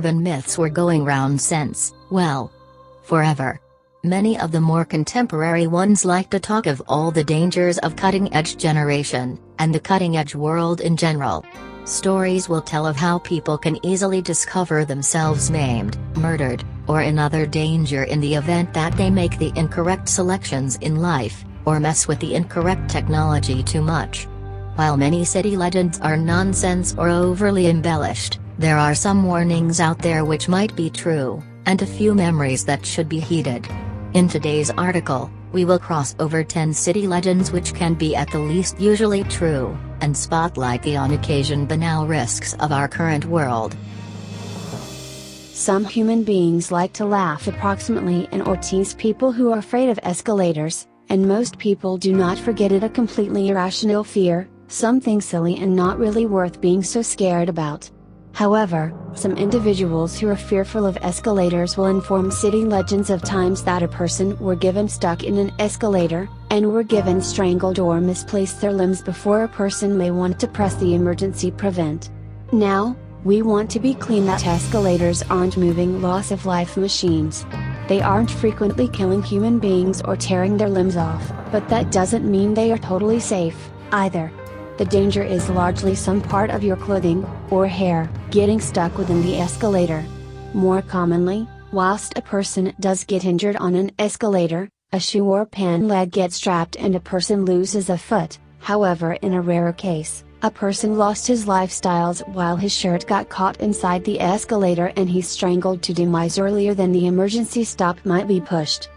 urban myths were going round since, well, forever. Many of the more contemporary ones like to talk of all the dangers of cutting-edge generation, and the cutting-edge world in general. Stories will tell of how people can easily discover themselves maimed, murdered, or in other danger in the event that they make the incorrect selections in life, or mess with the incorrect technology too much. While many city legends are nonsense or overly embellished, there are some warnings out there which might be true, and a few memories that should be heeded. In today's article, we will cross over 10 city legends which can be at the least usually true, and spotlight the on occasion banal risks of our current world. Some human beings like to laugh approximately and/or tease people who are afraid of escalators, and most people do not forget it a completely irrational fear, something silly and not really worth being so scared about. However, some individuals who are fearful of escalators will inform city legends of times that a person were given stuck in an escalator, and were given strangled or misplaced their limbs before a person may want to press the emergency prevent. Now, we want to be clear that escalators aren't moving loss of life machines. They aren't frequently killing human beings or tearing their limbs off, but that doesn't mean they are totally safe, either. The danger is largely some part of your clothing, or hair, getting stuck within the escalator. More commonly, whilst a person does get injured on an escalator, a shoe or pant leg gets strapped and a person loses a foot. However, in a rarer case, a person lost his lifestyles while his shirt got caught inside the escalator and he strangled to demise earlier than the emergency stop might be pushed.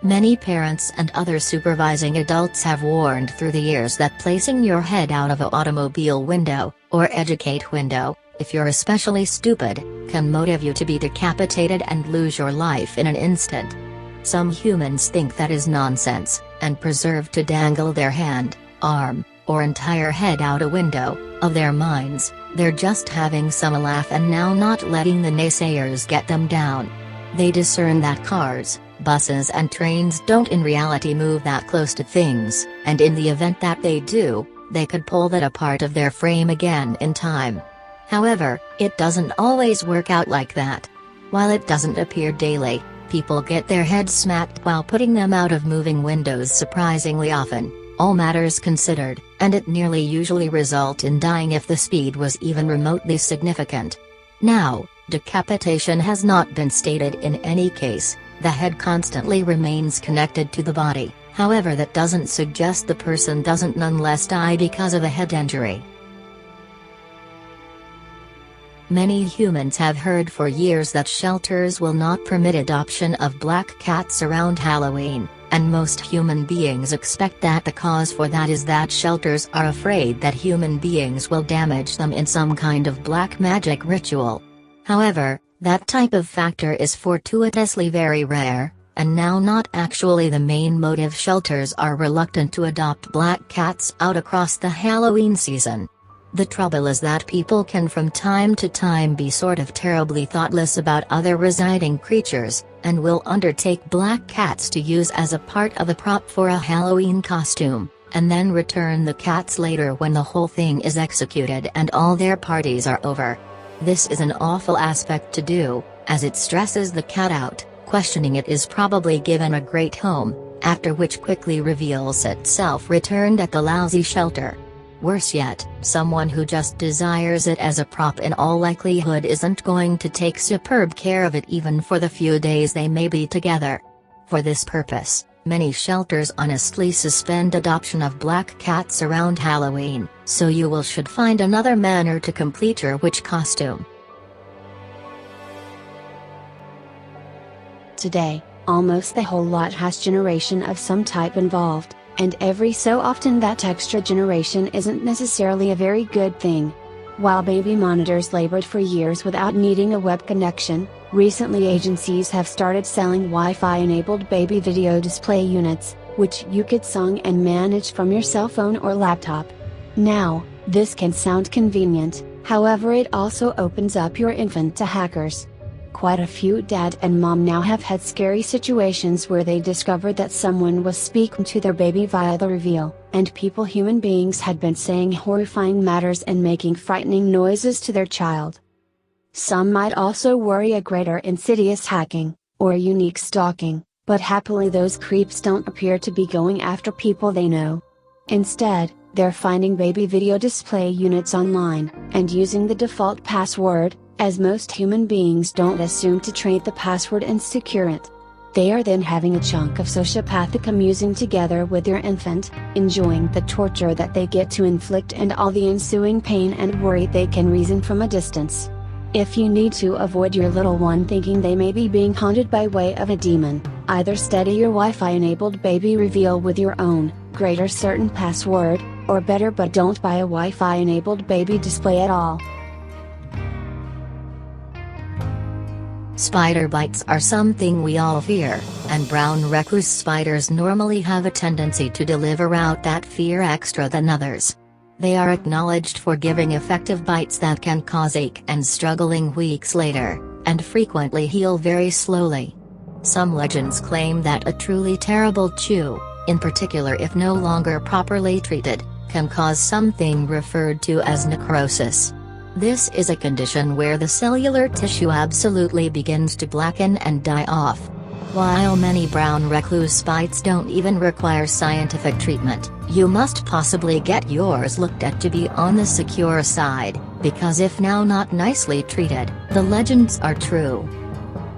Many parents and other supervising adults have warned through the years that placing your head out of an automobile window, or educate window, if you're especially stupid, can motivate you to be decapitated and lose your life in an instant. Some humans think that is nonsense, and preserve to dangle their hand, arm, or entire head out a window. Of their minds, they're just having some laugh and now not letting the naysayers get them down. They discern that cars, buses and trains don't in reality move that close to things, and in the event that they do, they could pull that apart of their frame again in time. However, it doesn't always work out like that. While it doesn't appear daily, people get their heads smacked while putting them out of moving windows surprisingly often, all matters considered, and it nearly usually result in dying if the speed was even remotely significant. Now, decapitation has not been stated in any case. The head constantly remains connected to the body, however that doesn't suggest the person doesn't nonetheless die because of a head injury. Many humans have heard for years that shelters will not permit adoption of black cats around Halloween, and most human beings expect that the cause for that is that shelters are afraid that human beings will damage them in some kind of black magic ritual. However, that type of factor is fortuitously very rare, and now not actually the main motive. Shelters are reluctant to adopt black cats out across the Halloween season. The trouble is that people can from time to time be sort of terribly thoughtless about other residing creatures, and will undertake black cats to use as a part of a prop for a Halloween costume, and then return the cats later when the whole thing is executed and all their parties are over. This is an awful aspect to do, as it stresses the cat out. Questioning it is probably given a great home, after which quickly reveals itself returned at the lousy shelter. Worse yet, someone who just desires it as a prop in all likelihood isn't going to take superb care of it even for the few days they may be together. For this purpose, many shelters honestly suspend adoption of black cats around Halloween, so you should find another manner to complete your witch costume. Today, almost the whole lot has generation of some type involved, and every so often that extra generation isn't necessarily a very good thing. While baby monitors labored for years without needing a web connection, recently agencies have started selling Wi-Fi enabled baby video display units, which you could song and manage from your cell phone or laptop. Now, this can sound convenient, however it also opens up your infant to hackers. Quite a few dad and mom now have had scary situations where they discovered that someone was speaking to their baby via the reveal, and human beings had been saying horrifying matters and making frightening noises to their child. Some might also worry a greater insidious hacking, or unique stalking, but happily those creeps don't appear to be going after people they know. Instead, they're finding baby video display units online, and using the default password, as most human beings don't assume to treat the password and secure it. They are then having a chunk of sociopathic amusing together with your infant, enjoying the torture that they get to inflict and all the ensuing pain and worry they can reason from a distance. If you need to avoid your little one thinking they may be being haunted by way of a demon, either steady your Wi-Fi enabled baby reveal with your own, greater certain password, or better but don't buy a Wi-Fi enabled baby display at all. Spider bites are something we all fear, and brown recluse spiders normally have a tendency to deliver out that fear extra than others. They are acknowledged for giving effective bites that can cause ache and struggling weeks later, and frequently heal very slowly. Some legends claim that a truly terrible chew, in particular if no longer properly treated, can cause something referred to as necrosis. This is a condition where the cellular tissue absolutely begins to blacken and die off. While many brown recluse bites don't even require scientific treatment, you must possibly get yours looked at to be on the secure side, because if now not nicely treated, the legends are true.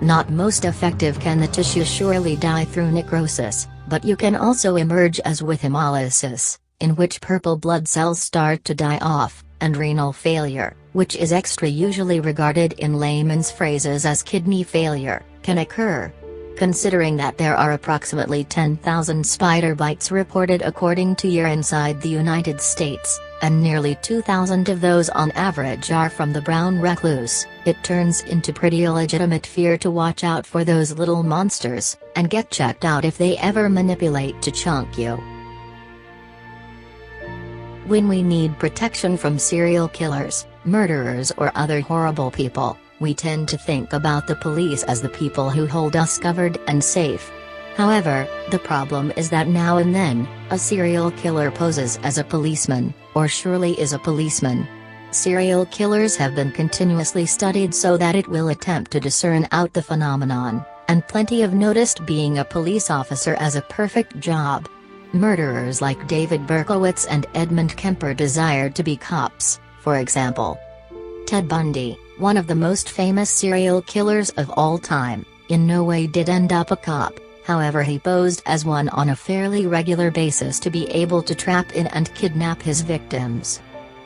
Not most effective can the tissue surely die through necrosis, but you can also emerge as with hemolysis, in which purple blood cells start to die off, and renal failure, which is extra usually regarded in layman's phrases as kidney failure, can occur. Considering that there are approximately 10,000 spider bites reported according to year inside the United States, and nearly 2,000 of those on average are from the brown recluse, it turns into pretty legitimate fear to watch out for those little monsters, and get checked out if they ever manipulate to chunk you. When we need protection from serial killers, murderers or other horrible people, we tend to think about the police as the people who hold us covered and safe. However, the problem is that now and then, a serial killer poses as a policeman, or surely is a policeman. Serial killers have been continuously studied so that it will attempt to discern out the phenomenon, and plenty have noticed being a police officer as a perfect job. Murderers like David Berkowitz and Edmund Kemper desired to be cops, for example. Ted Bundy, one of the most famous serial killers of all time, in no way did end up a cop, however he posed as one on a fairly regular basis to be able to trap in and kidnap his victims.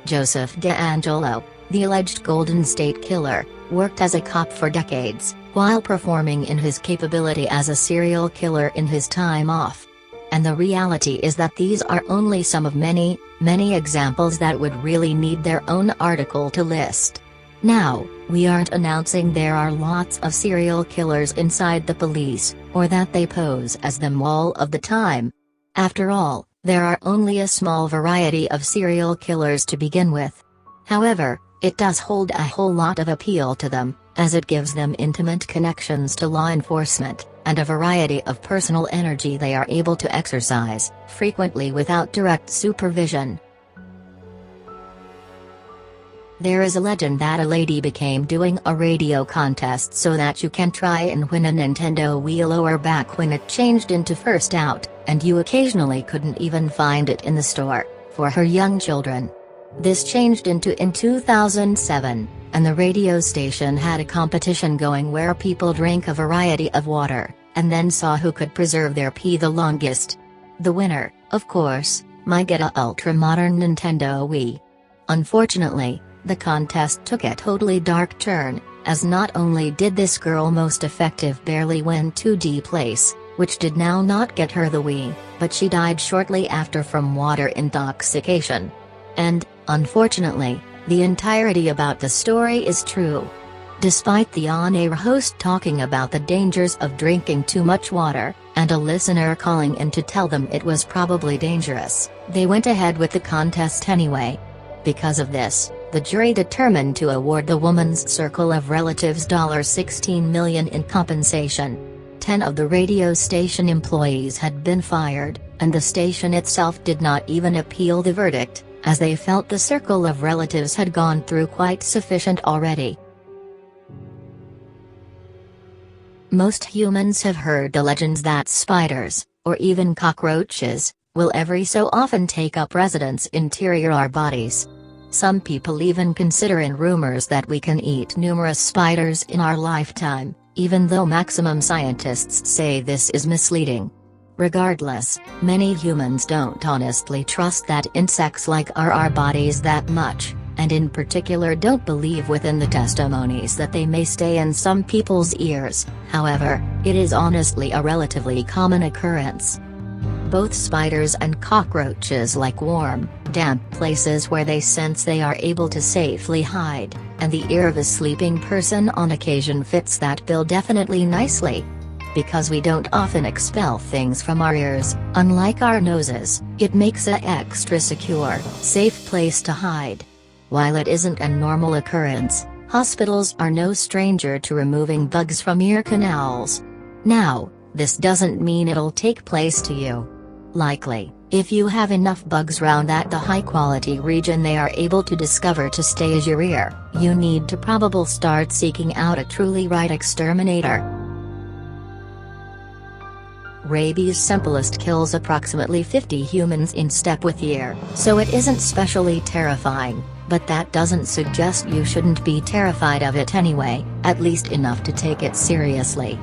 Joseph DeAngelo, the alleged Golden State Killer, worked as a cop for decades, while performing in his capability as a serial killer in his time off. And the reality is that these are only some of many, many examples that would really need their own article to list. Now, we aren't announcing there are lots of serial killers inside the police, or that they pose as them all of the time. After all, there are only a small variety of serial killers to begin with. However, it does hold a whole lot of appeal to them, as it gives them intimate connections to law enforcement, and a variety of personal energy they are able to exercise, frequently without direct supervision. There is a legend that a lady became doing a radio contest so that you can try and win a Nintendo Wii lower back when it changed into First Out, and you occasionally couldn't even find it in the store, for her young children. This changed in 2007, and the radio station had a competition going where people drank a variety of water, and then saw who could preserve their pee the longest. The winner, of course, might get a ultra-modern Nintendo Wii. Unfortunately, the contest took a totally dark turn, as not only did this girl most effective barely win 2D place, which did now not get her the Wii, but she died shortly after from water intoxication. And, unfortunately, the entirety about the story is true. Despite the on-air host talking about the dangers of drinking too much water, and a listener calling in to tell them it was probably dangerous, they went ahead with the contest anyway. Because of this, the jury determined to award the woman's circle of relatives $16 million in compensation. 10 of the radio station employees had been fired, and the station itself did not even appeal the verdict, as they felt the circle of relatives had gone through quite sufficient already. Most humans have heard the legends that spiders, or even cockroaches, will every so often take up residence interior our bodies. Some people even consider in rumors that we can eat numerous spiders in our lifetime, even though maximum scientists say this is misleading. Regardless, many humans don't honestly trust that insects like our bodies that much, and in particular don't believe within the testimonies that they may stay in some people's ears. However, it is honestly a relatively common occurrence. Both spiders and cockroaches like warm, damp places where they sense they are able to safely hide, and the ear of a sleeping person on occasion fits that bill definitely nicely. Because we don't often expel things from our ears, unlike our noses, it makes a extra secure, safe place to hide. While it isn't a normal occurrence, hospitals are no stranger to removing bugs from ear canals. Now, this doesn't mean it'll take place to you. Likely, if you have enough bugs round that the high-quality region they are able to discover to stay as your ear, you need to probably start seeking out a truly right exterminator. Rabies simplest kills approximately 50 humans in step with ear, so it isn't specially terrifying, but that doesn't suggest you shouldn't be terrified of it anyway, at least enough to take it seriously.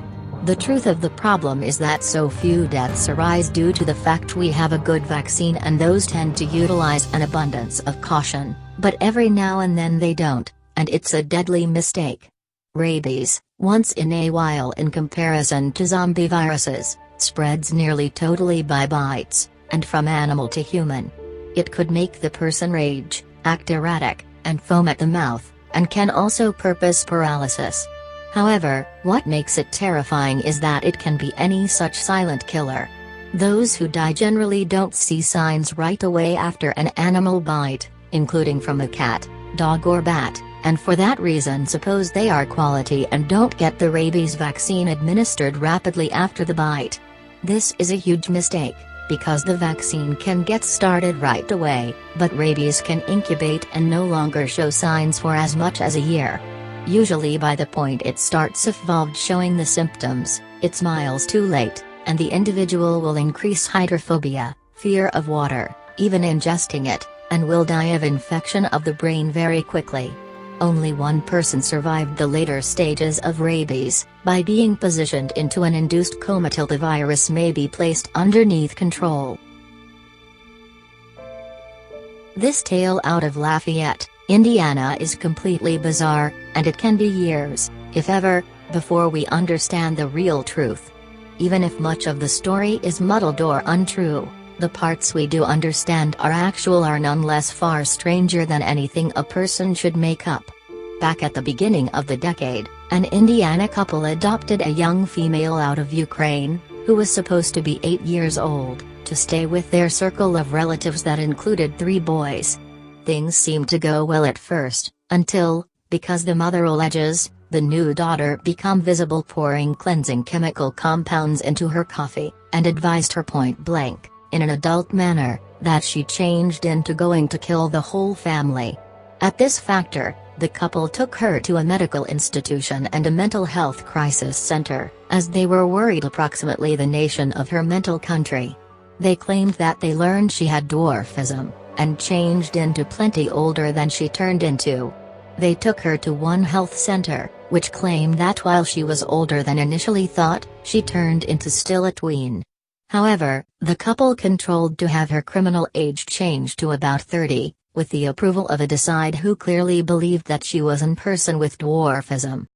The truth of the problem is that so few deaths arise due to the fact we have a good vaccine and those tend to utilize an abundance of caution, but every now and then they don't, and it's a deadly mistake. Rabies, once in a while in comparison to zombie viruses, spreads nearly totally by bites, and from animal to human. It could make the person rage, act erratic, and foam at the mouth, and can also purpose paralysis. However, what makes it terrifying is that it can be any such silent killer. Those who die generally don't see signs right away after an animal bite, including from a cat, dog or bat, and for that reason suppose they are quality and don't get the rabies vaccine administered rapidly after the bite. This is a huge mistake, because the vaccine can get started right away, but rabies can incubate and no longer show signs for as much as a year. Usually by the point it starts evolved showing the symptoms, it's miles too late, and the individual will increase hydrophobia, fear of water, even ingesting it, and will die of infection of the brain very quickly. Only one person survived the later stages of rabies, by being positioned into an induced coma till the virus may be placed underneath control. This tale out of Lafayette, Indiana is completely bizarre, and it can be years, if ever, before we understand the real truth. Even if much of the story is muddled or untrue, the parts we do understand are actual are nonetheless far stranger than anything a person should make up. Back at the beginning of the decade, an Indiana couple adopted a young female out of Ukraine, who was supposed to be 8 years old, to stay with their circle of relatives that included 3 boys. Things seemed to go well at first, until, because the mother alleges, the new daughter became visible pouring cleansing chemical compounds into her coffee, and advised her point blank, in an adult manner, that she changed into going to kill the whole family. At this factor, the couple took her to a medical institution and a mental health crisis center, as they were worried approximately the nation of her mental country. They claimed that they learned she had dwarfism, and changed into plenty older than she turned into. They took her to one health center, which claimed that while she was older than initially thought, she turned into still a tween. However, the couple controlled to have her criminal age changed to about 30, with the approval of a decide who clearly believed that she was a person with dwarfism.